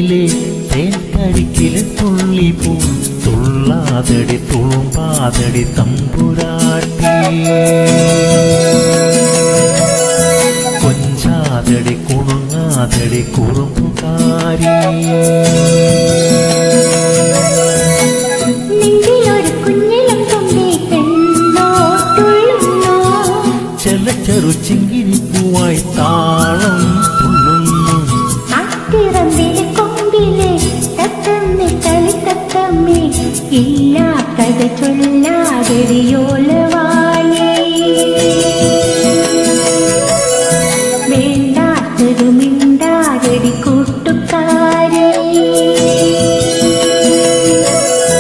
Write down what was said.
തേനിലെ തേൻ കരിക്കിലെ തുള്ളി പോ തുള്ളാതടി തുളുമ്പാതടി തമ്പുരാട്ടി കൊഞ്ചാതടി കുണുങ്ങാതടി കുറുമ്പുകാരി ചെറു ചിങ്കിരിപ്പൂവായി താളം തുള്ളുന്നു ഇല്ലാ കഥ ചൊല്ലാതെടിയോലവായേ